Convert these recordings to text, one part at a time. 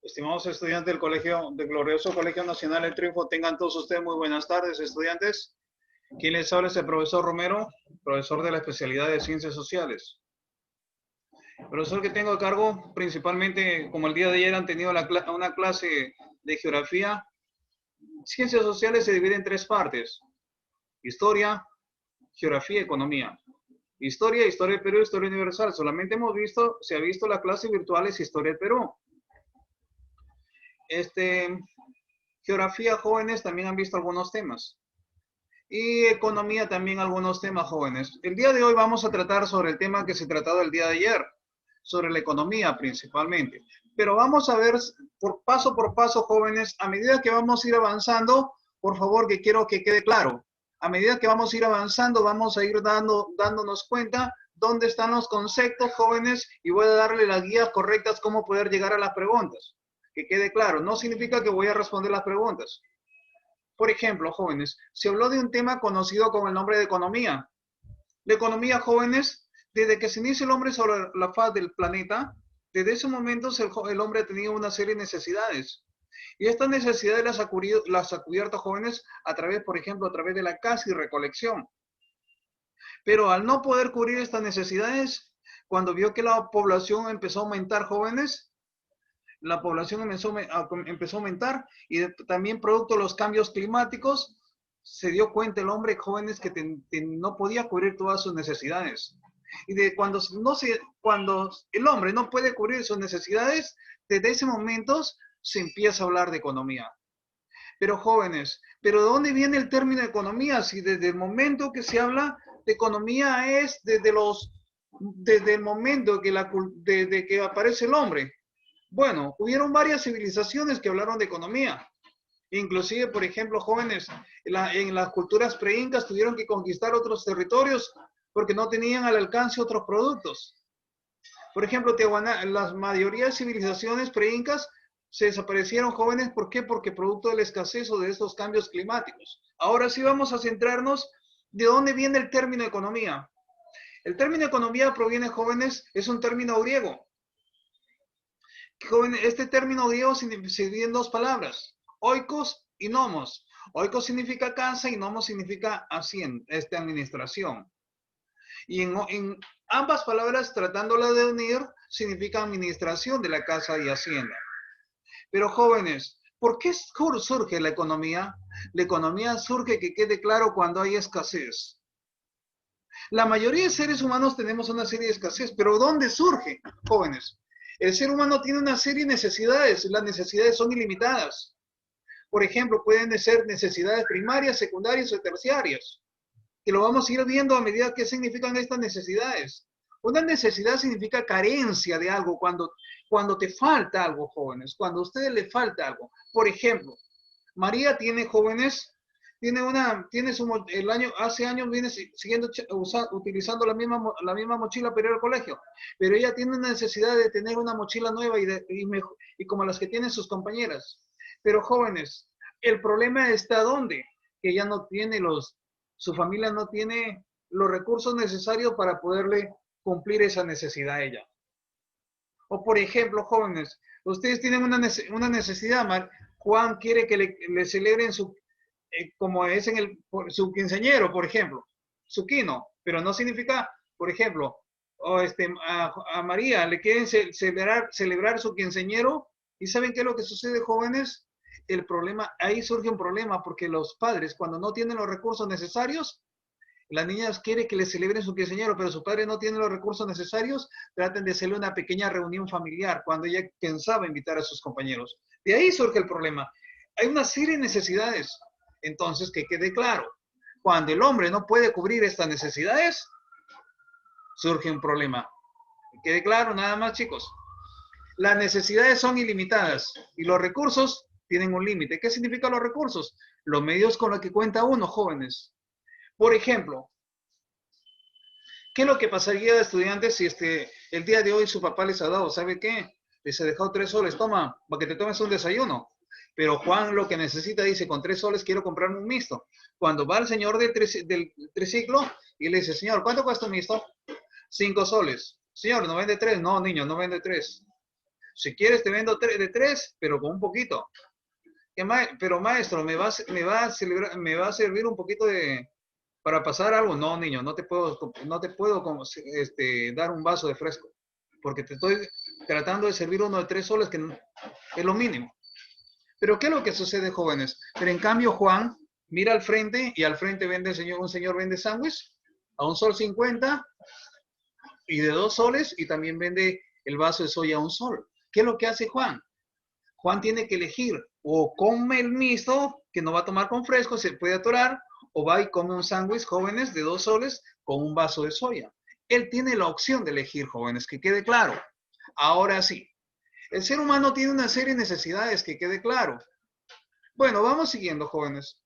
Estimados estudiantes del glorioso Colegio Nacional El Triunfo, tengan todos ustedes muy buenas tardes, estudiantes. Quien les habla es el profesor Romero, profesor de la especialidad de Ciencias Sociales. El profesor que tengo a cargo, principalmente, como el día de ayer han tenido una clase de geografía, Ciencias Sociales se divide en tres partes: historia, geografía y economía. Historia del Perú, historia universal. Solamente se ha visto la clase virtual es historia del Perú. Geografía, jóvenes, también han visto algunos temas. Y economía también algunos temas, jóvenes. El día de hoy vamos a tratar sobre el tema que se trató el día de ayer, sobre la economía principalmente. Pero vamos a ver por paso, jóvenes, a medida que vamos a ir avanzando, por favor, que quiero que quede claro. A medida que vamos a ir avanzando, vamos a ir dándonos cuenta dónde están los conceptos, jóvenes, y voy a darle las guías correctas cómo poder llegar a las preguntas. Que quede claro, no significa que voy a responder las preguntas. Por ejemplo, jóvenes, se habló de un tema conocido con el nombre de economía. La economía, jóvenes, desde que se inicia el hombre sobre la faz del planeta, desde ese momento el hombre ha tenido una serie de necesidades. Y estas necesidades las ha cubierto, jóvenes, por ejemplo, a través de la caza y recolección. Pero al no poder cubrir estas necesidades, cuando vio que la población empezó a aumentar, jóvenes, la población empezó a aumentar y también producto de los cambios climáticos, se dio cuenta el hombre, jóvenes, que no podía cubrir todas sus necesidades. Y cuando el hombre no puede cubrir sus necesidades, desde ese momento se empieza a hablar de economía. Pero jóvenes, ¿pero de dónde viene el término economía? Si desde el momento que se habla de economía es desde el momento desde que aparece el hombre. Bueno, hubieron varias civilizaciones que hablaron de economía. Inclusive, por ejemplo, jóvenes, en las culturas pre-incas tuvieron que conquistar otros territorios porque no tenían al alcance otros productos. Por ejemplo, la mayoría de civilizaciones pre-incas se desaparecieron, jóvenes. ¿Por qué? Porque producto de la escasez o de estos cambios climáticos. Ahora sí vamos a centrarnos de dónde viene el término economía. El término economía proviene, jóvenes, es un término griego. Este término griego se divide en dos palabras: oikos y nomos. Oikos significa casa y nomos significa administración. Y en ambas palabras, tratándolas de unir, significa administración de la casa y hacienda. Pero jóvenes, ¿por qué surge la economía? La economía surge, que quede claro, cuando hay escasez. La mayoría de seres humanos tenemos una serie de escasez, pero ¿dónde surge, jóvenes? El ser humano tiene una serie de necesidades, las necesidades son ilimitadas. Por ejemplo, pueden ser necesidades primarias, secundarias o terciarias, que lo vamos a ir viendo a medida que significan estas necesidades. Una necesidad significa carencia de algo, cuando te falta algo, jóvenes, cuando a ustedes les falta algo. Por ejemplo, María tiene, jóvenes, hace años viene utilizando la misma mochila para ir al colegio, pero ella tiene una necesidad de tener una mochila nueva y como las que tienen sus compañeras. Pero jóvenes, el problema está ¿dónde? Que ella no tiene su familia no tiene los recursos necesarios para poderle cumplir esa necesidad a ella. O por ejemplo, jóvenes, ustedes tienen una necesidad. Juan quiere que le celebren como es su quinceañero, por ejemplo, su quino, pero no significa, por ejemplo, a María le quieren celebrar su quinceañero. ¿Y saben qué es lo que sucede, jóvenes? Ahí surge un problema, porque los padres, cuando no tienen los recursos necesarios, las niñas quieren que le celebren su quinceañero, pero sus padres no tienen los recursos necesarios, traten de hacerle una pequeña reunión familiar cuando ella pensaba invitar a sus compañeros. De ahí surge el problema. Hay una serie de necesidades. Entonces, que quede claro, cuando el hombre no puede cubrir estas necesidades, surge un problema. Que quede claro, nada más, chicos. Las necesidades son ilimitadas y los recursos tienen un límite. ¿Qué significan los recursos? Los medios con los que cuenta uno, jóvenes. Por ejemplo, ¿qué es lo que pasaría, estudiantes, si el día de hoy su papá les ha dado, ¿sabe qué? Les ha dejado 3 soles, toma, para que te tomes un desayuno. Pero Juan lo que necesita, dice, con 3 soles quiero comprarme un mixto. Cuando va el señor del triciclo y le dice, señor, ¿cuánto cuesta un mixto? 5 soles. Señor, ¿no vende 3? No, niño, no vende 3. Si quieres te vendo de 3, pero con un poquito. Pero maestro, me va a servir un poquito para pasar algo. No, niño, no te puedo dar un vaso de fresco, porque te estoy tratando de servir uno de 3 soles, que es lo mínimo. Pero ¿qué es lo que sucede, jóvenes? Pero en cambio, Juan mira al frente y al frente un señor vende sándwich a 1,50 sol y de 2 soles, y también vende el vaso de soya a 1 sol. ¿Qué es lo que hace Juan? Juan tiene que elegir, o come el mixto, que no va a tomar con fresco, se puede atorar, o va y come un sándwich, jóvenes, de 2 soles con un vaso de soya. Él tiene la opción de elegir, jóvenes, que quede claro. Ahora sí, el ser humano tiene una serie de necesidades, que quede claro. Bueno, vamos siguiendo, jóvenes.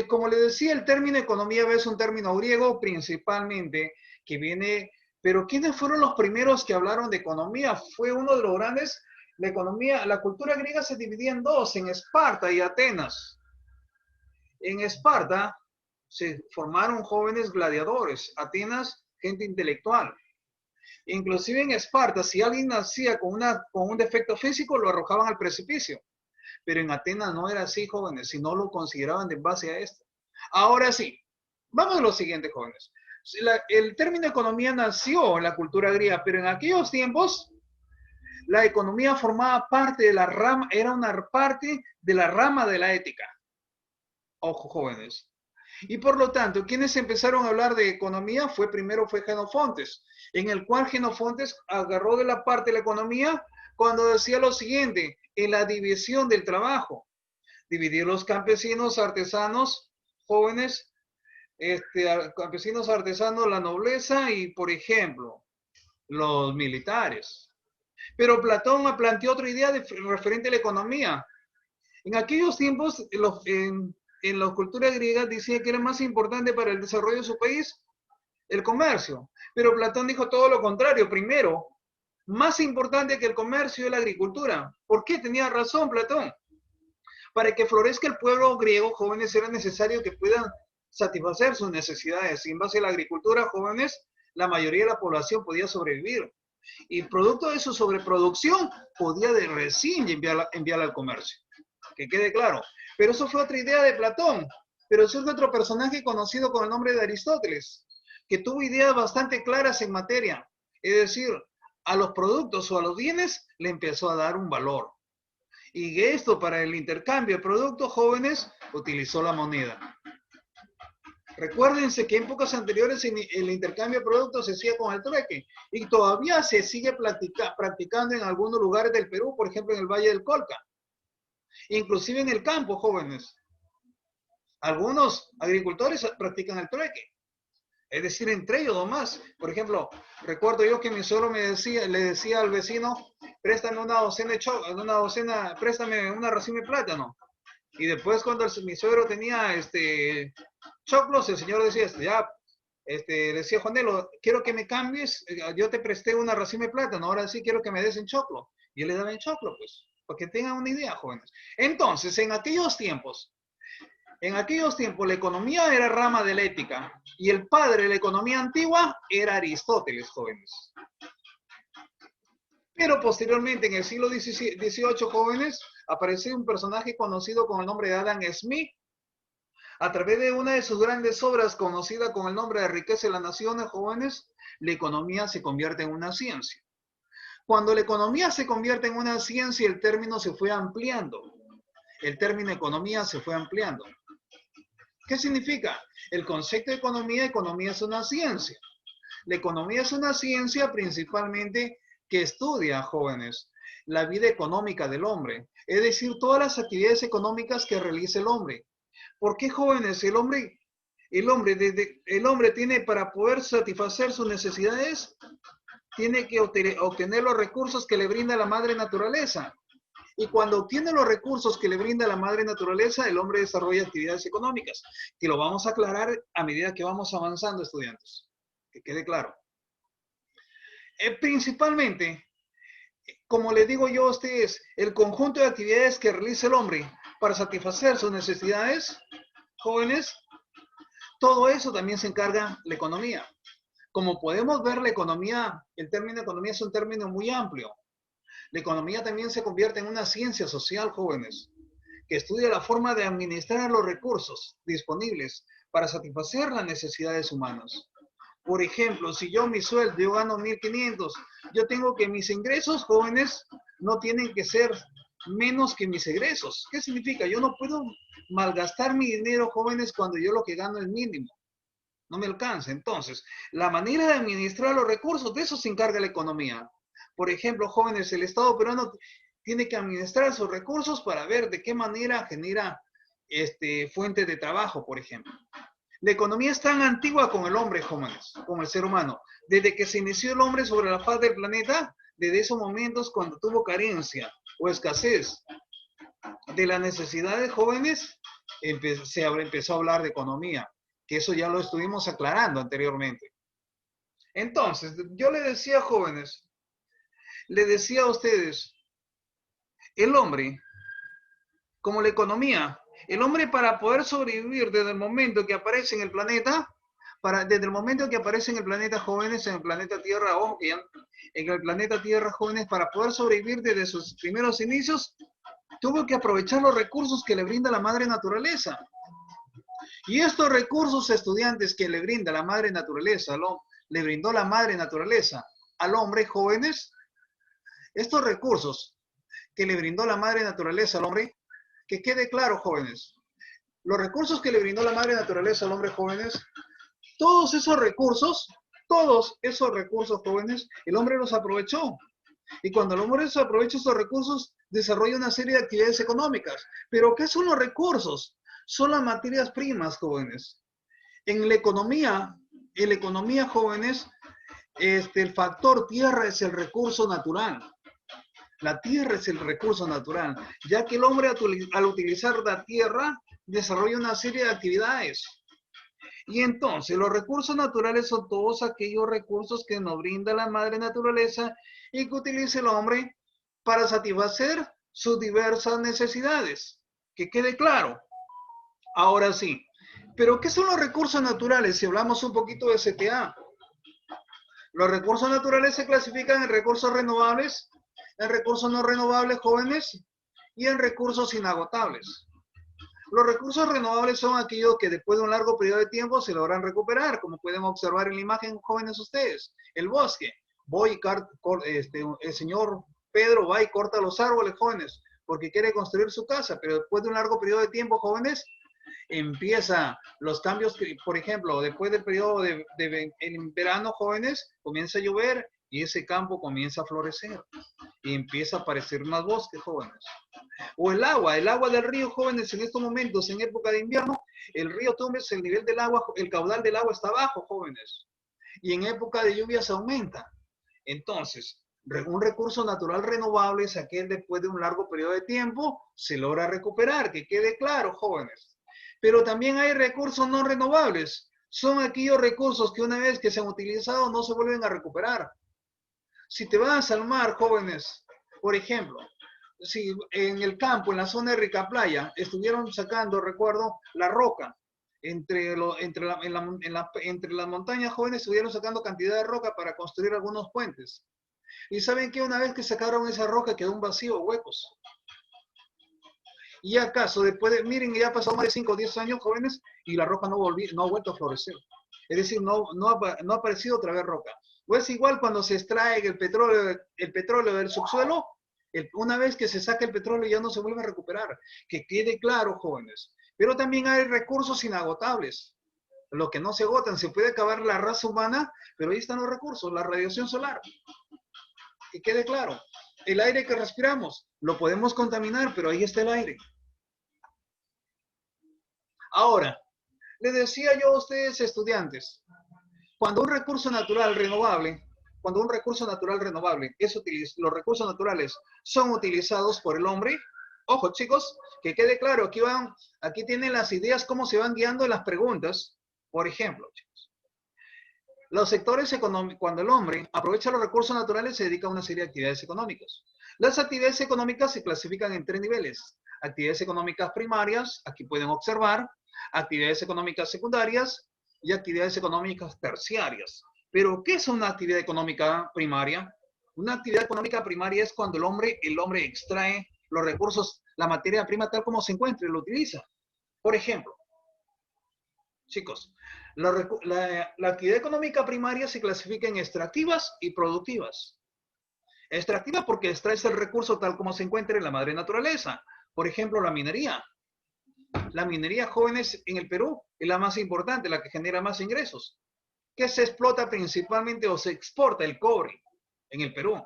Como les decía, el término economía es un término griego principalmente, que viene, pero ¿quiénes fueron los primeros que hablaron de economía? Fue uno de los grandes. La economía, la cultura griega se dividía en dos, en Esparta y Atenas. En Esparta se formaron jóvenes gladiadores, Atenas, gente intelectual. Inclusive en Esparta, si alguien nacía con un defecto físico, lo arrojaban al precipicio. Pero en Atenas no era así, jóvenes, si no lo consideraban de base a esto. Ahora sí, vamos a lo siguiente, jóvenes. El término economía nació en la cultura griega, pero en aquellos tiempos la economía formaba parte de la rama, era una parte de la rama de la ética. Ojo, jóvenes. Y por lo tanto, quienes empezaron a hablar de economía primero fue Jenofontes, en el cual Jenofontes agarró de la parte de la economía cuando decía lo siguiente, en la división del trabajo. Dividir los campesinos, artesanos, jóvenes, campesinos, artesanos, la nobleza y, por ejemplo, los militares. Pero Platón planteó otra idea referente a la economía. En aquellos tiempos, en la cultura griega decía que era más importante para el desarrollo de su país el comercio. Pero Platón dijo todo lo contrario. Primero, más importante que el comercio es la agricultura. ¿Por qué? Tenía razón Platón. Para que florezca el pueblo griego, jóvenes, era necesario que puedan satisfacer sus necesidades. Y en base a la agricultura, jóvenes, la mayoría de la población podía sobrevivir. Y producto de su sobreproducción, podía de recién enviarla al comercio. Que quede claro. Pero eso fue otra idea de Platón. Pero surge otro personaje conocido con el nombre de Aristóteles, que tuvo ideas bastante claras en materia. Es decir, a los productos o a los bienes le empezó a dar un valor. Y esto, para el intercambio de productos, jóvenes, utilizó la moneda. Recuérdense que en épocas anteriores el intercambio de productos se hacía con el trueque, y todavía se sigue practicando en algunos lugares del Perú, por ejemplo en el Valle del Colca. Inclusive en el campo, jóvenes. Algunos agricultores practican el trueque. Es decir, entre ellos nomás. Por ejemplo, recuerdo yo que mi suegro le decía al vecino, préstame préstame una racimo de plátano. Y después cuando mi suegro tenía choclos, el señor decía, decía, Juanelo, quiero que me cambies, yo te presté una racimo de plátano, ahora sí quiero que me des en choclo. Y yo le daba en choclo, pues, para que tengan una idea, jóvenes. Entonces, en aquellos tiempos, la economía era rama de la ética, y el padre de la economía antigua era Aristóteles, jóvenes. Pero posteriormente, en el siglo XVIII, jóvenes, apareció un personaje conocido con el nombre de Adam Smith. A través de una de sus grandes obras, conocida con el nombre de Riqueza de las Naciones, jóvenes, la economía se convierte en una ciencia. Cuando la economía se convierte en una ciencia, el término se fue ampliando. El término economía se fue ampliando. ¿Qué significa? El concepto de economía es una ciencia. La economía es una ciencia principalmente que estudia, jóvenes, la vida económica del hombre. Es decir, todas las actividades económicas que realiza el hombre. ¿Por qué, jóvenes? El hombre tiene, para poder satisfacer sus necesidades, tiene que obtener los recursos que le brinda la madre naturaleza. Y cuando obtiene los recursos que le brinda la madre naturaleza, el hombre desarrolla actividades económicas, que lo vamos a aclarar a medida que vamos avanzando, estudiantes. Que quede claro. Principalmente, como les digo yo a ustedes, el conjunto de actividades que realiza el hombre para satisfacer sus necesidades, jóvenes, todo eso también se encarga la economía. Como podemos ver, la economía, el término economía es un término muy amplio. La economía también se convierte en una ciencia social, jóvenes, que estudia la forma de administrar los recursos disponibles para satisfacer las necesidades humanas. Por ejemplo, si yo mi sueldo, yo gano 1.500, yo tengo que mis ingresos, jóvenes, no tienen que ser menos que mis egresos. ¿Qué significa? Yo no puedo malgastar mi dinero, jóvenes, cuando yo lo que gano es mínimo. No me alcanza. Entonces, la manera de administrar los recursos, de eso se encarga la economía. Por ejemplo, jóvenes, el Estado peruano tiene que administrar sus recursos para ver de qué manera genera fuentes de trabajo, por ejemplo. La economía es tan antigua como el hombre, jóvenes, como el ser humano. Desde que se inició el hombre sobre la faz del planeta, desde esos momentos cuando tuvo carencia o escasez de las necesidades jóvenes, se empezó a hablar de economía, que eso ya lo estuvimos aclarando anteriormente. Entonces, yo le decía, jóvenes, le decía a ustedes, el hombre, como la economía, el hombre para poder sobrevivir desde el momento que aparece en el planeta, desde el momento que aparece en el planeta jóvenes, en el planeta Tierra, ojo que ya, en el planeta Tierra jóvenes, para poder sobrevivir desde sus primeros inicios, tuvo que aprovechar los recursos que le brinda la madre naturaleza. Y estos recursos estudiantes que le brinda la madre naturaleza, le brindó la madre naturaleza al hombre jóvenes, estos recursos que le brindó la madre naturaleza al hombre, que quede claro jóvenes, los recursos que le brindó la madre naturaleza al hombre jóvenes, todos esos recursos jóvenes, el hombre los aprovechó. Y cuando el hombre aprovecha estos recursos, desarrolla una serie de actividades económicas. ¿Pero qué son los recursos? Son las materias primas, jóvenes. En la economía, jóvenes, el factor tierra es el recurso natural. La tierra es el recurso natural, ya que el hombre al utilizar la tierra desarrolla una serie de actividades. Y entonces los recursos naturales son todos aquellos recursos que nos brinda la madre naturaleza y que utiliza el hombre para satisfacer sus diversas necesidades. Que quede claro. Ahora sí. ¿Pero qué son los recursos naturales? Si hablamos un poquito de CTA. Los recursos naturales se clasifican en recursos renovables, en recursos no renovables, jóvenes, y en recursos inagotables. Los recursos renovables son aquellos que después de un largo periodo de tiempo se logran recuperar, como pueden observar en la imagen, jóvenes ustedes. El bosque. El señor Pedro va y corta los árboles, jóvenes, porque quiere construir su casa, pero después de un largo periodo de tiempo, jóvenes, empieza los cambios, por ejemplo, después del periodo en verano, jóvenes, comienza a llover y ese campo comienza a florecer y empieza a aparecer más bosque, jóvenes. O el agua del río, jóvenes, en estos momentos, en época de invierno, el río Tumbes, el nivel del agua, el caudal del agua está bajo, jóvenes. Y en época de lluvias aumenta. Entonces, un recurso natural renovable es aquel después de un largo periodo de tiempo se logra recuperar, que quede claro, jóvenes. Pero también hay recursos no renovables. Son aquellos recursos que una vez que se han utilizado no se vuelven a recuperar. Si te vas al mar, jóvenes, por ejemplo, si en el campo, en la zona de Ricaplaya, estuvieron sacando, recuerdo, la roca, entre las montañas jóvenes estuvieron sacando cantidad de roca para construir algunos puentes. Y saben que una vez que sacaron esa roca quedó un vacío, huecos. ¿Y acaso después miren, ya ha pasado más de 5 o 10 años, jóvenes, y la roca no ha vuelto a florecer? Es decir, no ha aparecido otra vez roca. O es igual cuando se extrae el petróleo del subsuelo, una vez que se saca el petróleo ya no se vuelve a recuperar. Que quede claro, jóvenes. Pero también hay recursos inagotables. Lo que no se agotan, se puede acabar la raza humana, pero ahí están los recursos, la radiación solar. Que quede claro. El aire que respiramos, lo podemos contaminar, pero ahí está el aire. Ahora, les decía yo a ustedes, estudiantes, cuando un recurso natural renovable los recursos naturales son utilizados por el hombre, ojo chicos, que quede claro, aquí tienen las ideas, cómo se van guiando las preguntas. Por ejemplo, chicos, los sectores económicos, cuando el hombre aprovecha los recursos naturales, se dedica a una serie de actividades económicas. Las actividades económicas se clasifican en 3 niveles. Actividades económicas primarias, aquí pueden observar, actividades económicas secundarias y actividades económicas terciarias. ¿Pero qué es una actividad económica primaria? Una actividad económica primaria es cuando el hombre extrae los recursos, la materia prima tal como se encuentra y lo utiliza. Por ejemplo, chicos, la actividad económica primaria se clasifica en extractivas y productivas. Extractiva porque extraes el recurso tal como se encuentra en la madre naturaleza. Por ejemplo, la minería. La minería, jóvenes, en el Perú es la más importante, la que genera más ingresos. ¿Qué se explota principalmente o se exporta? El cobre en el Perú.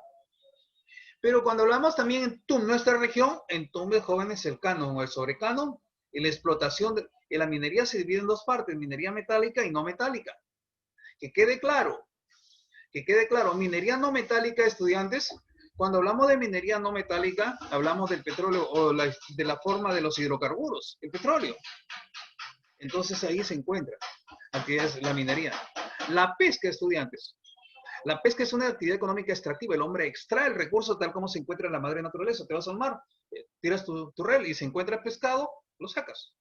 Pero cuando hablamos también en nuestra región, en Tumbes, jóvenes, el canon o el sobrecanon, y la explotación de la minería se divide en dos partes, minería metálica y no metálica. Que quede claro, minería no metálica, estudiantes, cuando hablamos de minería no metálica, hablamos del petróleo o de la forma de los hidrocarburos, el petróleo. Entonces ahí se encuentra actividades, la minería. La pesca, estudiantes. La pesca es una actividad económica extractiva. El hombre extrae el recurso tal como se encuentra en la madre naturaleza. Te vas al mar, tiras tu red y se encuentra pescado, lo sacas.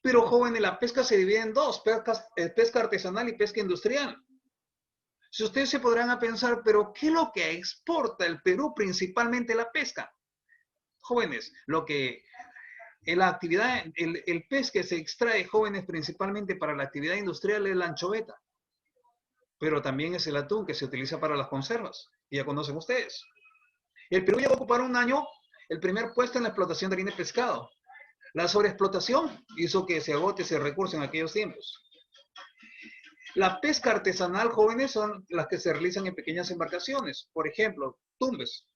Pero, jóvenes, la pesca se divide en dos, pesca artesanal y pesca industrial. Si ustedes se podrán a pensar, pero ¿qué es lo que exporta el Perú? Principalmente la pesca. Jóvenes, la actividad, el pez que se extrae, jóvenes, principalmente para la actividad industrial es la anchoveta. Pero también es el atún que se utiliza para las conservas. Ya conocen ustedes. El Perú llegó a ocupar un año el primer puesto en la explotación de harina de pescado. La sobreexplotación hizo que se agote ese recurso en aquellos tiempos. La pesca artesanal, jóvenes, son las que se realizan en pequeñas embarcaciones. Por ejemplo, Tumbes,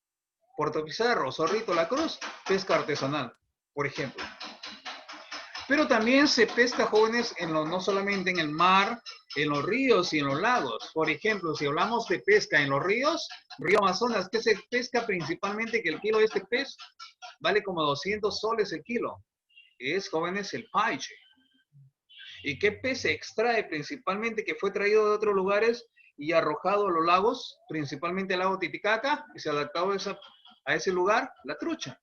Puerto Pizarro, Zorrito, La Cruz, pesca artesanal, por ejemplo. Pero también se pesca, jóvenes, no solamente en el mar, en los ríos y en los lagos. Por ejemplo, si hablamos de pesca en los ríos, río Amazonas, que se pesca principalmente, que el kilo de este pez vale como 200 soles el kilo. Es, jóvenes, el paiche. ¿Y qué pez se extrae principalmente que fue traído de otros lugares y arrojado a los lagos, principalmente el lago Titicaca, y se adaptó a ese lugar? La trucha.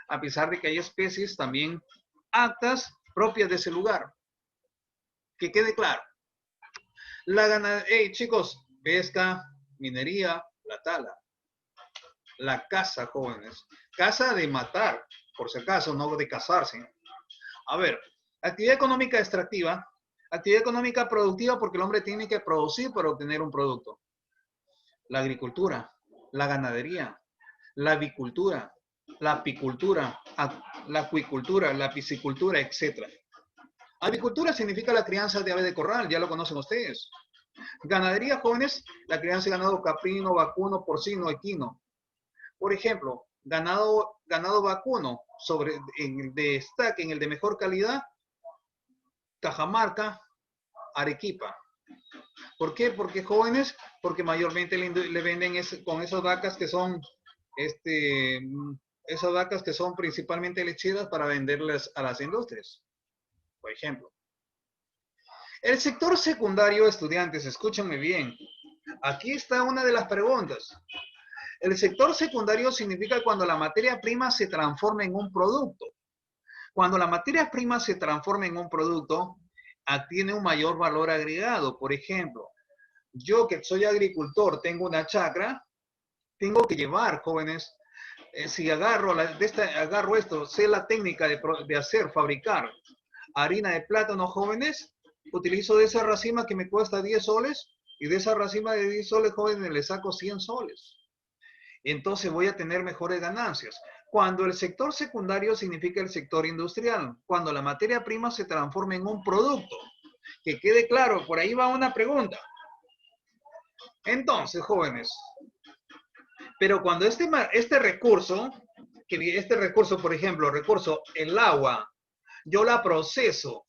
A pesar de que hay especies también aptas, propias de ese lugar. Que quede claro. Chicos, pesca, minería, la tala. La caza, jóvenes. Caza de matar, por si acaso, no de cazarse. A ver, actividad económica extractiva, actividad económica productiva porque el hombre tiene que producir para obtener un producto. La agricultura, la ganadería, la avicultura, la apicultura, la acuicultura, la piscicultura, etc. Avicultura significa la crianza de aves de corral, ya lo conocen ustedes. Ganadería, jóvenes, la crianza de ganado caprino, vacuno, porcino, equino. Por ejemplo, ganado vacuno en el de mejor calidad, Cajamarca, Arequipa. ¿Por qué? Porque, jóvenes, porque mayormente le venden con esas vacas que son esas vacas que son principalmente lecheras para venderlas a las industrias, por ejemplo. El sector secundario, estudiantes, escúchenme bien. Aquí está una de las preguntas. El sector secundario significa cuando la materia prima se transforma en un producto. Cuando la materia prima se transforma en un producto, tiene un mayor valor agregado. Por ejemplo, yo que soy agricultor, tengo una chacra, tengo que llevar, jóvenes, si agarro esto, sé la técnica de hacer, fabricar harina de plátano, jóvenes, utilizo de esa racima que me cuesta 10 soles y de esa racima de 10 soles, jóvenes, le saco 100 soles. Entonces voy a tener mejores ganancias. Cuando el sector secundario significa el sector industrial, cuando la materia prima se transforma en un producto. Que quede claro, por ahí va una pregunta. Entonces, jóvenes, pero cuando este recurso, por ejemplo, el agua, yo la proceso.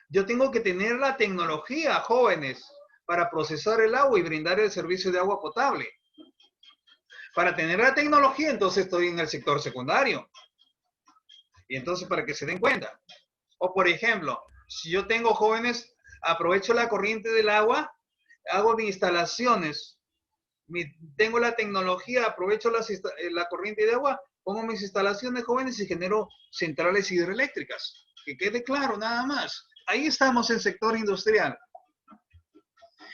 Yo tengo que tener la tecnología, jóvenes, para procesar el agua y brindar el servicio de agua potable. Para tener la tecnología, entonces estoy en el sector secundario. Y entonces, para que se den cuenta. O, por ejemplo, si yo tengo, jóvenes, aprovecho la corriente del agua, hago mis instalaciones, tengo la tecnología, aprovecho la corriente de agua, pongo mis instalaciones, jóvenes, y genero centrales hidroeléctricas. Que quede claro, nada más. Ahí estamos en sector industrial.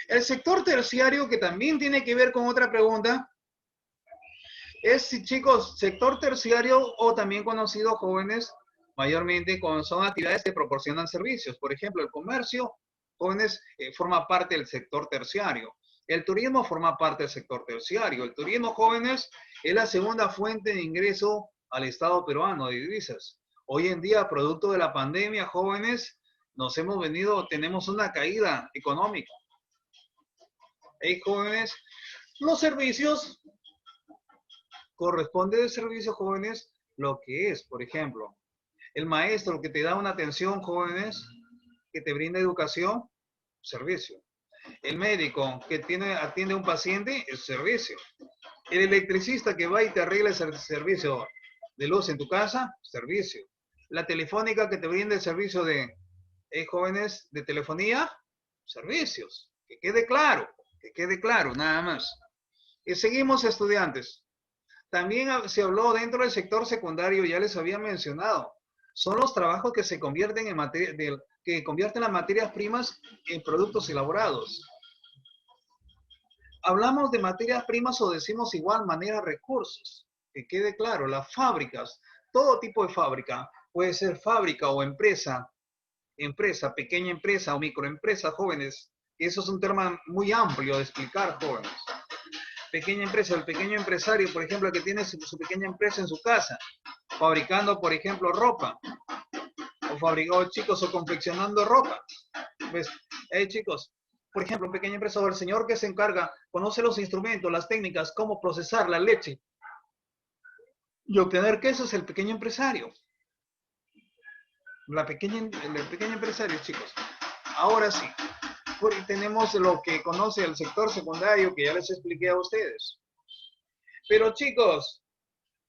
El sector terciario, que también tiene que ver con otra pregunta, es, si, chicos, sector terciario o también conocido, jóvenes, mayormente son actividades que proporcionan servicios. Por ejemplo, el comercio, jóvenes, forma parte del sector terciario. El turismo forma parte del sector terciario. El turismo, jóvenes, es la segunda fuente de ingreso al Estado peruano de divisas. Hoy en día, producto de la pandemia, jóvenes, tenemos una caída económica. Hey, jóvenes, los servicios, corresponde de servicios, jóvenes, lo que es, por ejemplo, el maestro que te da una atención, jóvenes, que te brinda educación, servicio. El médico que atiende a un paciente, es servicio. El electricista que va y te arregla el servicio de luz en tu casa, servicio. La telefónica que te brinda el servicio de, jóvenes, de telefonía, servicios. Que quede claro, nada más. Y seguimos, estudiantes. También se habló dentro del sector secundario, ya les había mencionado, son los trabajos que se convierten que convierten las materias primas en productos elaborados. Hablamos de materias primas o decimos igual manera recursos. Que quede claro, las fábricas, todo tipo de fábrica, puede ser fábrica o empresa, pequeña empresa o microempresa, jóvenes. Eso es un tema muy amplio de explicar, jóvenes. Pequeña empresa, el pequeño empresario, por ejemplo, que tiene su pequeña empresa en su casa, fabricando, por ejemplo, ropa, o chicos, o confeccionando ropa. ¿Ves? Chicos, por ejemplo, un pequeño empresa, o el señor que se encarga, conoce los instrumentos, las técnicas, cómo procesar la leche y obtener queso, es el pequeño empresario. El pequeño empresario, chicos. Ahora sí, tenemos lo que conoce el sector secundario, que ya les expliqué a ustedes. Pero, chicos,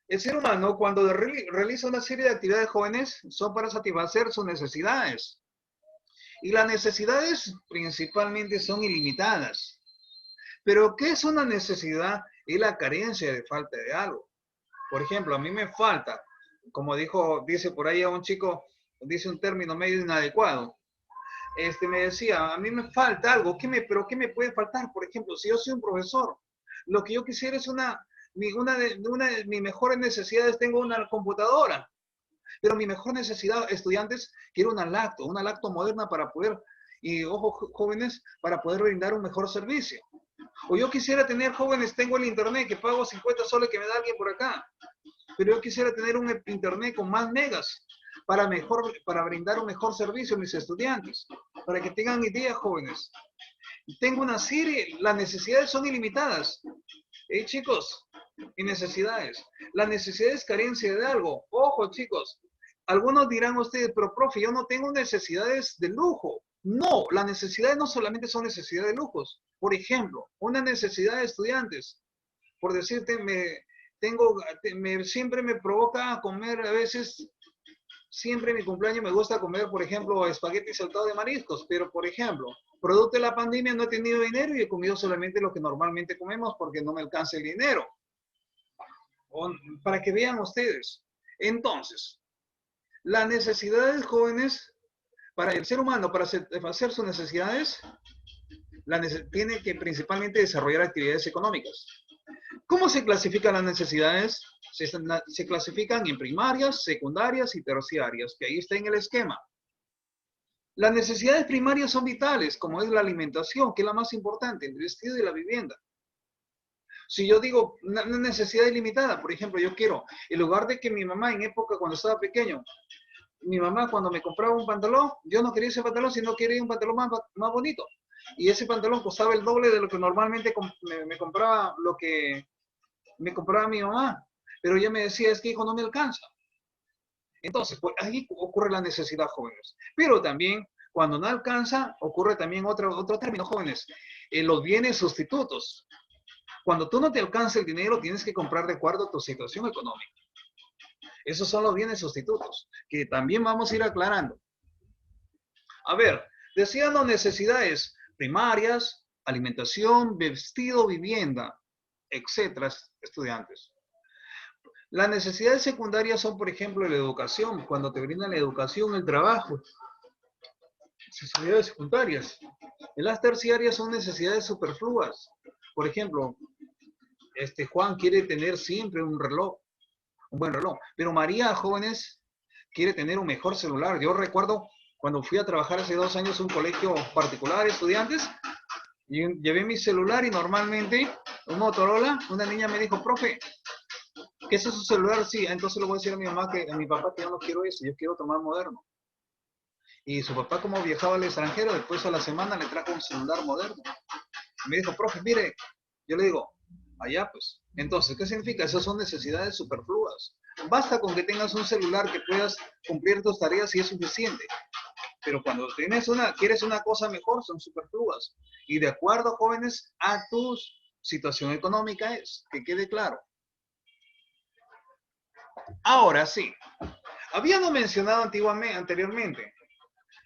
el ser humano, cuando realiza una serie de actividades, jóvenes, son para satisfacer sus necesidades. Y las necesidades principalmente son ilimitadas. Pero, ¿qué es una necesidad? Es la carencia de falta de algo. Por ejemplo, a mí me falta, como dice por ahí a un chico, dice un término medio inadecuado. Me decía, a mí me falta algo, ¿pero qué me puede faltar? Por ejemplo, si yo soy un profesor, lo que yo quisiera es una de mis mejores necesidades, tengo una computadora, pero mi mejor necesidad, estudiantes, quiero una lacto moderna para poder, y ojo, jóvenes, para poder brindar un mejor servicio. O yo quisiera tener, jóvenes, tengo el internet que pago 50 soles que me da alguien por acá, pero yo quisiera tener un internet con más megas para brindar un mejor servicio a mis estudiantes, para que tengan idea, jóvenes. Tengo una serie, las necesidades son ilimitadas. Chicos, y necesidades. La necesidad es carencia de algo. Ojo, chicos. Algunos dirán ustedes, pero profe, yo no tengo necesidades de lujo. No, las necesidades no solamente son necesidades de lujos. Por ejemplo, una necesidad de estudiantes. Por decirte, siempre me provoca comer, a veces, siempre en mi cumpleaños me gusta comer, por ejemplo, espagueti saltado de mariscos. Pero, por ejemplo, producto de la pandemia no he tenido dinero y he comido solamente lo que normalmente comemos porque no me alcanza el dinero. Para que vean ustedes. Entonces, las necesidades, jóvenes, para el ser humano, para satisfacer sus necesidades, tiene que principalmente desarrollar actividades económicas. ¿Cómo se clasifican las necesidades? Se clasifican en primarias, secundarias y terciarias, que ahí está en el esquema. Las necesidades primarias son vitales, como es la alimentación, que es la más importante, el vestido y la vivienda. Si yo digo una necesidad ilimitada, por ejemplo, yo quiero, en lugar de que mi mamá en época cuando estaba pequeño, mi mamá cuando me compraba un pantalón, yo no quería ese pantalón, sino quería un pantalón más bonito. Y ese pantalón costaba el doble de lo que normalmente me compraba, lo que me compraba mi mamá. Pero ella me decía, es que hijo, no me alcanza. Entonces, pues ahí ocurre la necesidad, jóvenes. Pero también, cuando no alcanza, ocurre también otro término, jóvenes, los bienes sustitutos. Cuando tú no te alcanza el dinero, tienes que comprar de acuerdo a tu situación económica. Esos son los bienes sustitutos, que también vamos a ir aclarando. A ver, decían las necesidades primarias, alimentación, vestido, vivienda, etcétera, estudiantes. Las necesidades secundarias son, por ejemplo, la educación, cuando te brindan la educación, el trabajo. Necesidades secundarias. En las terciarias son necesidades superfluas. Por ejemplo, Juan quiere tener siempre un reloj, un buen reloj, pero María, jóvenes, quiere tener un mejor celular. Yo recuerdo cuando fui a trabajar hace 2 años en un colegio particular, estudiantes, y llevé mi celular y normalmente un Motorola, una niña me dijo, profe, ¿qué es su celular? Sí, entonces le voy a decir a mi mamá a mi papá que yo no quiero eso, yo quiero tomar moderno. Y su papá, como viajaba al extranjero, después a la semana le trajo un celular moderno. Y me dijo, profe, mire, yo le digo, allá pues. Entonces, ¿qué significa? Esas son necesidades superfluas. Basta con que tengas un celular que puedas cumplir tus tareas y es suficiente. Pero cuando quieres una cosa mejor, son superfluas. Y de acuerdo, jóvenes, a tu situación económica es, que quede claro. Ahora sí, habíamos mencionado anteriormente,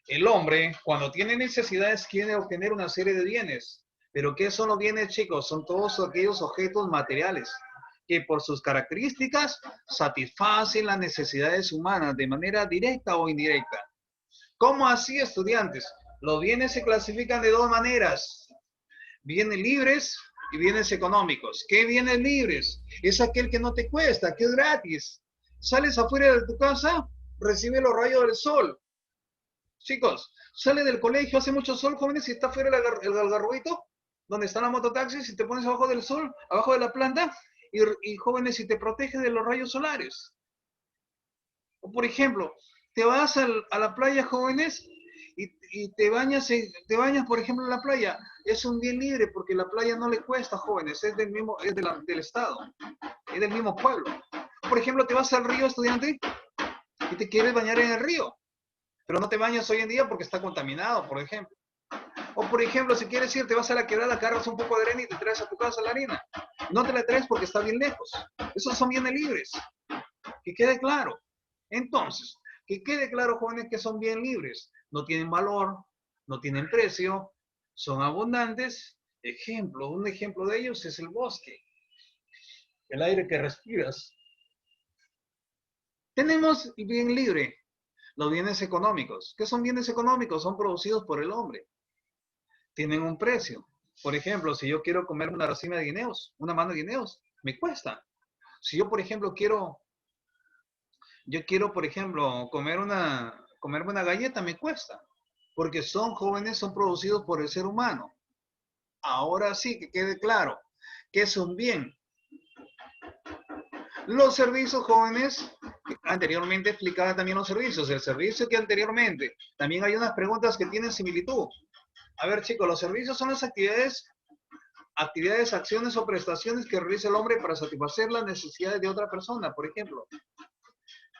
el hombre, cuando tiene necesidades, quiere obtener una serie de bienes. ¿Pero qué son los bienes, chicos? Son todos aquellos objetos materiales que por sus características satisfacen las necesidades humanas de manera directa o indirecta. ¿Cómo así, estudiantes? Los bienes se clasifican de dos maneras. Bienes libres y bienes económicos. ¿Qué bienes libres? Es aquel que no te cuesta, que es gratis. Sales afuera de tu casa, recibe los rayos del sol. Chicos, sale del colegio, hace mucho sol, jóvenes, y está afuera el algarrobito, donde están las mototaxis, y te pones abajo del sol, abajo de la planta, y jóvenes, y te protege de los rayos solares. O por ejemplo, te vas a la playa, jóvenes, y te bañas, por ejemplo, en la playa. Es un bien libre porque la playa no le cuesta, jóvenes, es del Estado, es del mismo pueblo. Por ejemplo, te vas al río, estudiante, y te quieres bañar en el río, pero no te bañas hoy en día porque está contaminado, por ejemplo. O por ejemplo, si quieres ir, te vas a la quebrada, cargas un poco de arena y te traes a tu casa la arena. No te la traes porque está bien lejos. Esos son bienes libres. Que quede claro. Entonces, que quede claro, jóvenes, que son bien libres. No tienen valor, no tienen precio, son abundantes. Un ejemplo de ellos es el bosque, el aire que respiras. Tenemos bien libre los bienes económicos. ¿Qué son bienes económicos? Son producidos por el hombre. Tienen un precio. Por ejemplo, si yo quiero comer una racima de guineos, una mano de guineos, me cuesta. Si yo, por ejemplo, quiero, por ejemplo, comerme una galleta, me cuesta. Porque son jóvenes, son producidos por el ser humano. Ahora sí, que quede claro que es un bien. Los servicios, jóvenes, anteriormente explicaba también los servicios. El servicio que anteriormente, también hay unas preguntas que tienen similitud. A ver, chicos, los servicios son las actividades, acciones o prestaciones que realiza el hombre para satisfacer las necesidades de otra persona. Por ejemplo,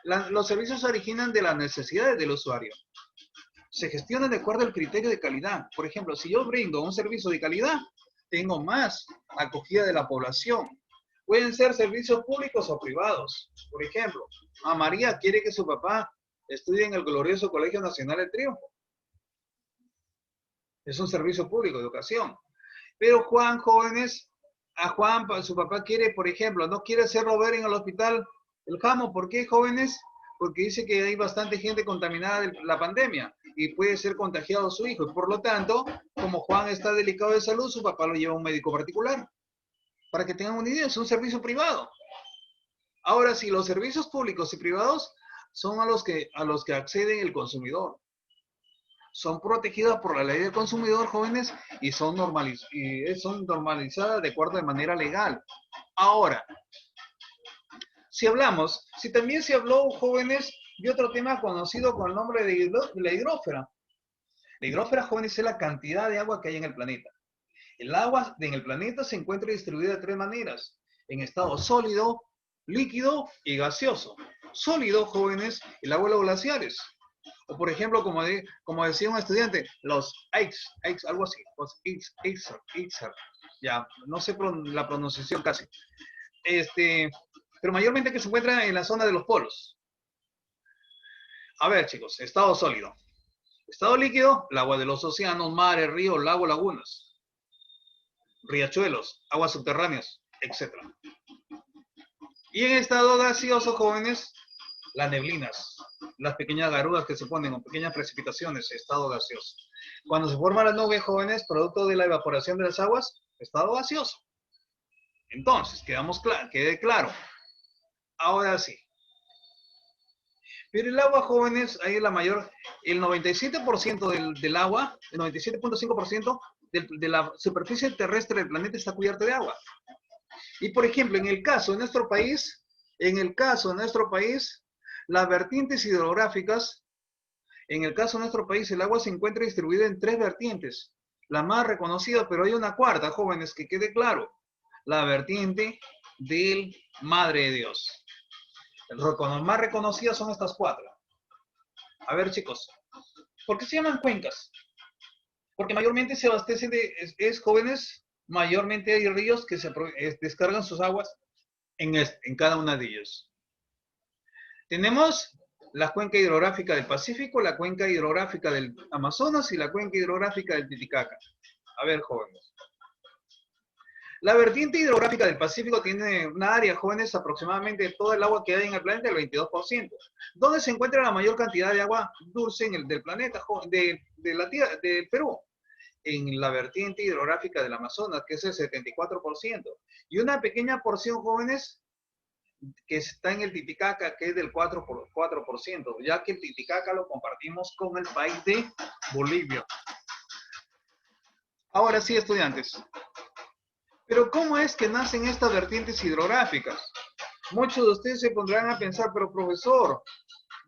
los servicios se originan de las necesidades del usuario. Se gestionan de acuerdo al criterio de calidad. Por ejemplo, si yo brindo un servicio de calidad, tengo más acogida de la población. Pueden ser servicios públicos o privados. Por ejemplo, a María quiere que su papá estudie en el glorioso Colegio Nacional del Triunfo. Es un servicio público de educación. Pero Juan, jóvenes, a Juan, su papá quiere, por ejemplo, no quiere hacerlo ver en el hospital El Jamo. ¿Por qué, jóvenes? Porque dice que hay bastante gente contaminada de la pandemia y puede ser contagiado su hijo. Y por lo tanto, como Juan está delicado de salud, su papá lo lleva a un médico particular. Para que tengan una idea, es un servicio privado. Ahora sí, los servicios públicos y privados son a los que accede el consumidor. Son protegidas por la ley del consumidor, jóvenes, y son normalizadas de acuerdo de manera legal. Ahora, si también se habló, jóvenes, de otro tema conocido con el nombre de la hidrósfera. La hidrósfera, jóvenes, es la cantidad de agua que hay en el planeta. El agua en el planeta se encuentra distribuida de tres maneras: en estado sólido, líquido y gaseoso. Sólido, jóvenes, el agua de los glaciares. O por ejemplo, como decía un estudiante, los ice, algo así, los ice, ya, no sé la pronunciación casi. Pero mayormente que se encuentran en la zona de los polos. A ver, chicos, estado sólido. Estado líquido, el agua de los océanos, mares, ríos, lagos, lagunas, riachuelos, aguas subterráneas, etc. Y en estado gaseoso, jóvenes, las neblinas. las pequeñas garudas que se ponen, o pequeñas precipitaciones, estado gaseoso. Cuando se forma la nube, jóvenes, producto de la evaporación de las aguas, estado gaseoso. Entonces, quede claro. Ahora sí. Pero el agua, jóvenes, ahí el 97% del agua, el 97.5% de la superficie terrestre del planeta está cubierta de agua. Y por ejemplo, en el caso de nuestro país, las vertientes hidrográficas, en el caso de nuestro país, el agua se encuentra distribuida en 3 vertientes. La más reconocida, pero hay una cuarta, jóvenes, que quede claro. La vertiente del Madre de Dios. Las más reconocidas son estas 4. A ver, chicos, ¿por qué se llaman cuencas? Porque mayormente se abastecen jóvenes, mayormente hay ríos que descargan sus aguas en cada una de ellas. Tenemos la cuenca hidrográfica del Pacífico, la cuenca hidrográfica del Amazonas y la cuenca hidrográfica del Titicaca. A ver, jóvenes. La vertiente hidrográfica del Pacífico tiene una área, jóvenes, aproximadamente de todo el agua que hay en el planeta, el 22%. ¿Dónde se encuentra la mayor cantidad de agua dulce del planeta, de la tierra, del Perú? En la vertiente hidrográfica del Amazonas, que es el 74%. Y una pequeña porción, jóvenes, que está en el Titicaca, que es del 4%, ya que el Titicaca lo compartimos con el país de Bolivia. Ahora sí, estudiantes. Pero ¿cómo es que nacen estas vertientes hidrográficas? Muchos de ustedes se pondrán a pensar, pero profesor,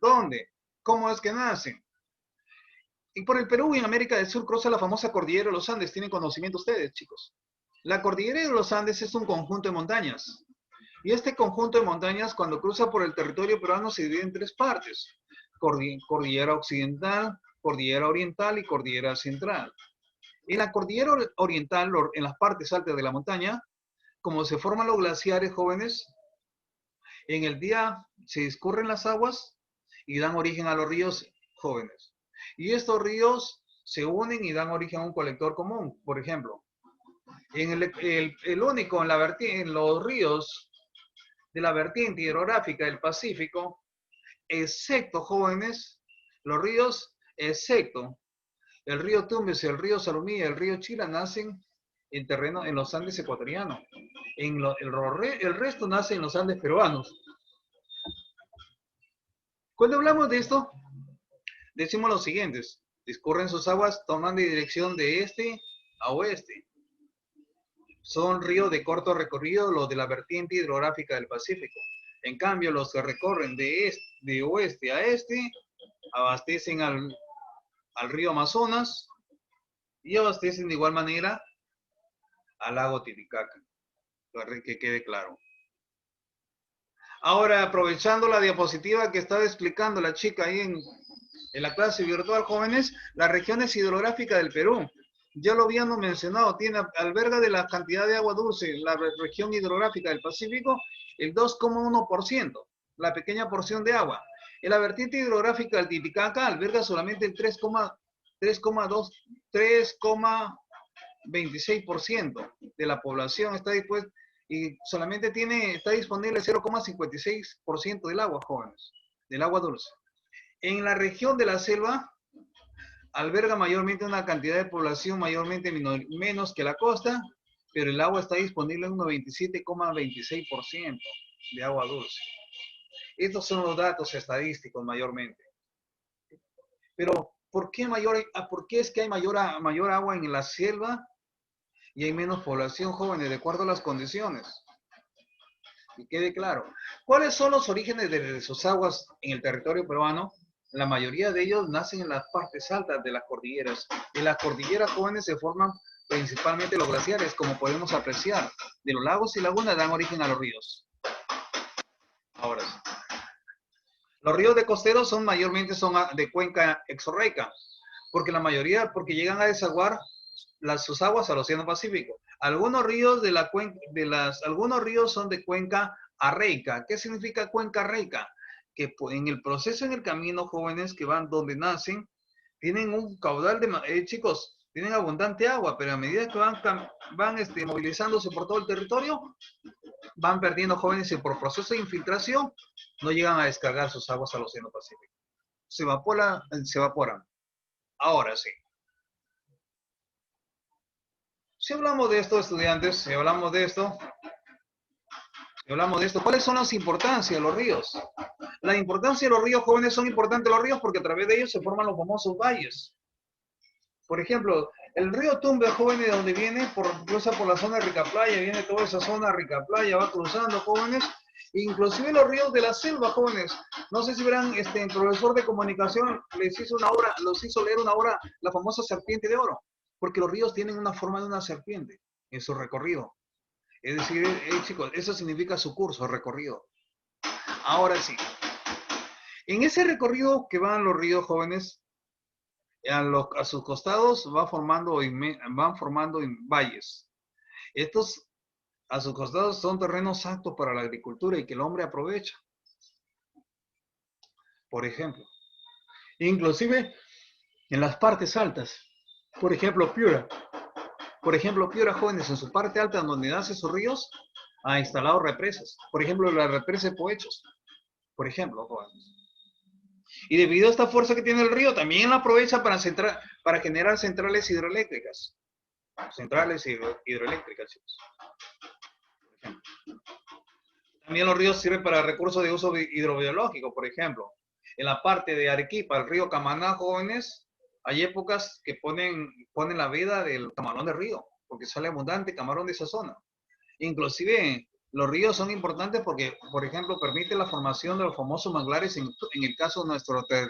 ¿dónde? ¿Cómo es que nacen? Y por el Perú y en América del Sur cruza la famosa cordillera de los Andes. ¿Tienen conocimiento ustedes, chicos? La cordillera de los Andes es un conjunto de montañas. Y este conjunto de montañas, cuando cruza por el territorio peruano, se divide en 3 partes. Cordillera Occidental, Cordillera Oriental y Cordillera Central. En la cordillera oriental, en las partes altas de la montaña, como se forman los glaciares, jóvenes, en el día se discurren las aguas y dan origen a los ríos, jóvenes. Y estos ríos se unen y dan origen a un colector común. Por ejemplo, el único en los ríos de la vertiente hidrográfica del Pacífico, excepto, jóvenes, los ríos, excepto el río Tumbes, el río Salomía y el río Chila, nacen en los Andes ecuatorianos. El resto nace en los Andes peruanos. Cuando hablamos de esto, decimos los siguientes. Discurren sus aguas tomando dirección de este a oeste. Son ríos de corto recorrido los de la vertiente hidrográfica del Pacífico. En cambio, los que recorren de oeste a este, abastecen al río Amazonas y abastecen de igual manera al lago Titicaca, para que quede claro. Ahora, aprovechando la diapositiva que estaba explicando la chica ahí en la clase virtual, jóvenes, las regiones hidrográficas del Perú, ya lo habíamos mencionado, alberga de la cantidad de agua dulce, la región hidrográfica del Pacífico, el 2,1%, la pequeña porción de agua. En la vertiente hidrográfica del Titicaca alberga solamente el 3,26% de la población está dispuesta y solamente está disponible 0,56% del agua, jóvenes, del agua dulce. En la región de la selva alberga mayormente una cantidad de población mayormente menos que la costa, pero el agua está disponible en un 97,26% de agua dulce. Estos son los datos estadísticos mayormente. Pero, ¿por qué es que hay mayor agua en la selva y hay menos población, jóvenes, de acuerdo a las condiciones? Y quede claro. ¿Cuáles son los orígenes de sus aguas en el territorio peruano? La mayoría de ellos nacen en las partes altas de las cordilleras. En las cordilleras, jóvenes, se forman principalmente los glaciares, como podemos apreciar. De los lagos y lagunas dan origen a los ríos. Ahora sí. Los ríos de costeros mayormente son de cuenca exorreica, porque llegan a desaguar sus aguas al Océano Pacífico. Algunos ríos algunos ríos son de cuenca arreica. ¿Qué significa cuenca arreica? Que en el proceso, en el camino, jóvenes que van donde nacen, tienen un caudal chicos, tienen abundante agua, pero a medida que van movilizándose por todo el territorio, van perdiendo, jóvenes, y por proceso de infiltración no llegan a descargar sus aguas al Océano Pacífico. se evaporan. Ahora sí. Si hablamos de esto, estudiantes, si hablamos de esto, ¿cuáles son las importancias de los ríos? La importancia de los ríos, jóvenes, son importantes los ríos porque a través de ellos se forman los famosos valles. Por ejemplo, el río Tumbes, jóvenes, de donde viene, cruza por la zona de Ricaplaya, viene toda esa zona de Ricaplaya, va cruzando, jóvenes, inclusive los ríos de la selva, jóvenes. No sé si verán, el profesor de comunicación los hizo leer una obra, la famosa serpiente de oro, porque los ríos tienen una forma de una serpiente en su recorrido. Es decir, chicos, eso significa su curso, recorrido. Ahora sí, en ese recorrido que van los ríos, jóvenes, a sus costados van formando valles. Estos a sus costados son terrenos aptos para la agricultura y que el hombre aprovecha. Por ejemplo, inclusive en las partes altas, por ejemplo, Piura, jóvenes, en su parte alta donde nace sus ríos, ha instalado represas. Por ejemplo, la represa de Poechos, por ejemplo, jóvenes. Y debido a esta fuerza que tiene el río, también la aprovecha para generar centrales hidroeléctricas. Chicos. También los ríos sirven para recursos de uso hidrobiológico, por ejemplo. En la parte de Arequipa, el río Camaná, jóvenes, hay épocas que ponen la vida del camarón de río, porque sale abundante camarón de esa zona. Inclusive, los ríos son importantes porque, por ejemplo, permiten la formación de los famosos manglares en el caso de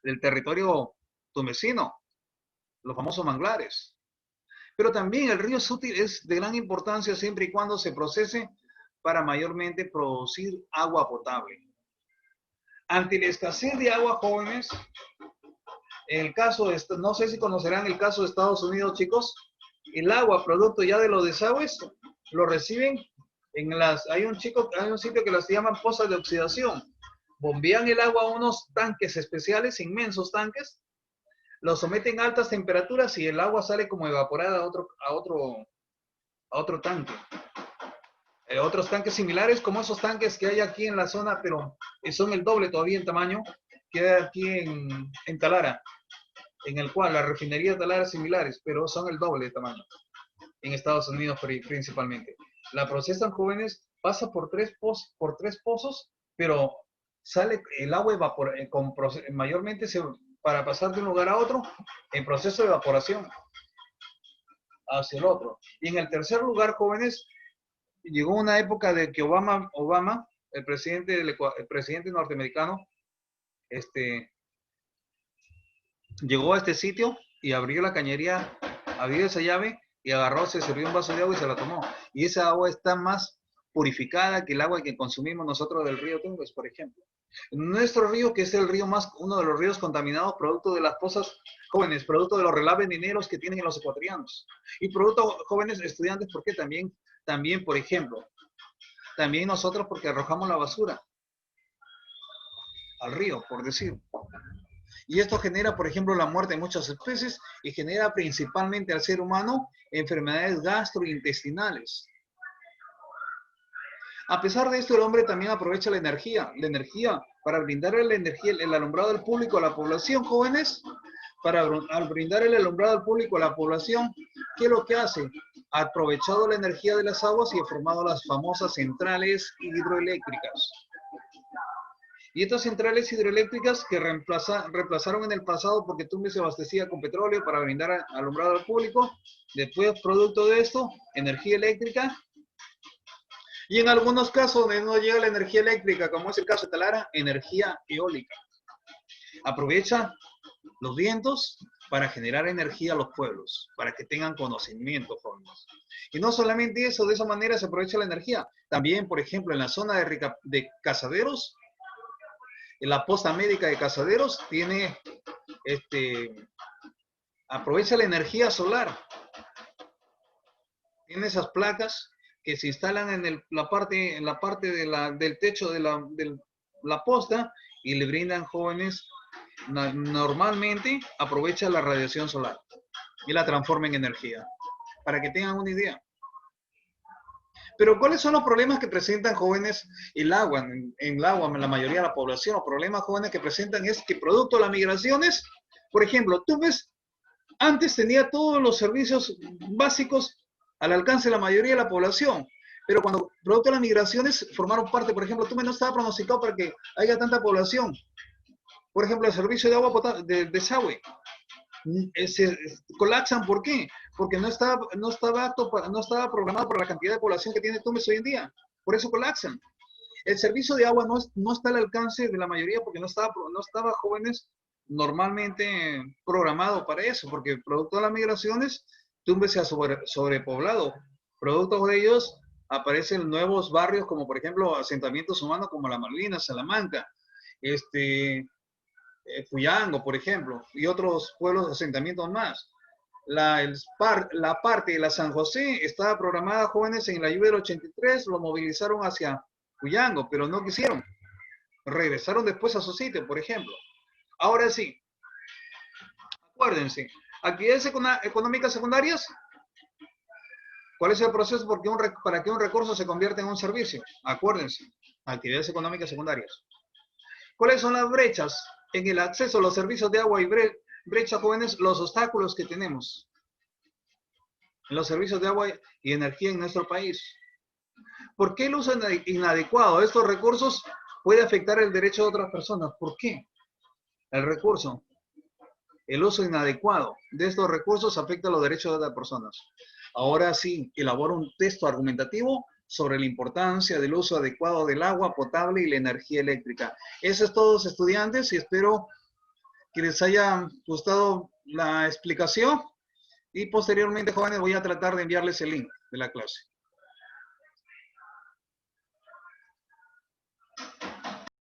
del territorio tumbesino, los famosos manglares. Pero también el río es de gran importancia siempre y cuando se procese para mayormente producir agua potable. Ante la escasez de agua, jóvenes, no sé si conocerán el caso de Estados Unidos, chicos, el agua, producto ya de los desagües, lo reciben hay un sitio que las llaman pozas de oxidación. Bombean el agua a unos tanques especiales, inmensos tanques, lo someten a altas temperaturas y el agua sale como evaporada a otro tanque. Otros tanques similares, como esos tanques que hay aquí en la zona, pero son el doble todavía en tamaño, que hay aquí en Talara, en el cual las refinerías de Talara similares, pero son el doble de tamaño, en Estados Unidos principalmente. La procesan, jóvenes, pasa por tres pozos, pero sale el agua mayormente para pasar de un lugar a otro en proceso de evaporación hacia el otro. Y en el tercer lugar, jóvenes, llegó una época de que Obama, el presidente norteamericano, llegó a este sitio y abrió la cañería, abrió esa llave y se sirvió un vaso de agua y se la tomó. Y esa agua está más purificada que el agua que consumimos nosotros del río Tumbes, por ejemplo. Nuestro río, que es uno de los ríos contaminados, producto de las pozas, jóvenes, producto de los relaves mineros que tienen los ecuatorianos. Y producto, jóvenes estudiantes, porque también, por ejemplo, también nosotros porque arrojamos la basura al río, por decir. Y esto genera, por ejemplo, la muerte de muchas especies y genera principalmente al ser humano enfermedades gastrointestinales. A pesar de esto, el hombre también aprovecha la energía para brindar el alumbrado al público a la población, jóvenes, al brindar el alumbrado al público a la población, ¿qué es lo que hace? Ha aprovechado la energía de las aguas y ha formado las famosas centrales hidroeléctricas. Y estas centrales hidroeléctricas que reemplazaron en el pasado porque Tumbes se abastecía con petróleo para brindar alumbrado al público, después producto de esto, energía eléctrica, y en algunos casos donde no llega la energía eléctrica, como es el caso de Talara, energía eólica. Aprovecha los vientos para generar energía a los pueblos, para que tengan conocimiento, jóvenes. Y no solamente eso, de esa manera se aprovecha la energía. También, por ejemplo, en la zona de Casaderos, en la posta médica de Casaderos, aprovecha la energía solar. Tiene esas placas que se instalan en la parte del techo de la posta y le brindan, jóvenes, normalmente aprovecha la radiación solar y la transforma en energía, para que tengan una idea. Pero ¿cuáles son los problemas que presentan jóvenes? El agua, en el agua, la mayoría de la población, los problemas jóvenes que presentan es que producto de las migraciones, por ejemplo, tú ves, antes tenía todos los servicios básicos al alcance de la mayoría de la población, pero cuando producto de las migraciones formaron parte, por ejemplo, Tumbes no estaba pronosticado para que haya tanta población. Por ejemplo, el servicio de agua potable, de desagüe, se colapsan. ¿Por qué? Porque no estaba programado para la cantidad de población que tiene Tumbes hoy en día. Por eso colapsan. El servicio de agua no está al alcance de la mayoría porque no estaba jóvenes normalmente programado para eso, porque producto de las migraciones, Tumbes se ha sobrepoblado. Producto de ellos aparecen nuevos barrios como por ejemplo asentamientos humanos como La Malvinas, Salamanca, Fuyango, por ejemplo, y otros pueblos de asentamientos más. La parte de la San José estaba programada jóvenes en la lluvia del 83, lo movilizaron hacia Fuyango, pero no quisieron. Regresaron después a su sitio, por ejemplo. Ahora sí, acuérdense, actividades económicas secundarias, ¿cuál es el proceso para que un recurso se convierta en un servicio? Acuérdense, actividades económicas secundarias. ¿Cuáles son las brechas en el acceso a los servicios de agua y brecha, jóvenes? Los obstáculos que tenemos en los servicios de agua y energía en nuestro país. ¿Por qué el uso inadecuado de estos recursos puede afectar el derecho de otras personas? ¿Por qué? El uso inadecuado de estos recursos afecta los derechos de otras personas. Ahora sí, elaboro un texto argumentativo sobre la importancia del uso adecuado del agua potable y la energía eléctrica. Eso es todo, estudiantes, y espero que les haya gustado la explicación. Y posteriormente, jóvenes, voy a tratar de enviarles el link de la clase.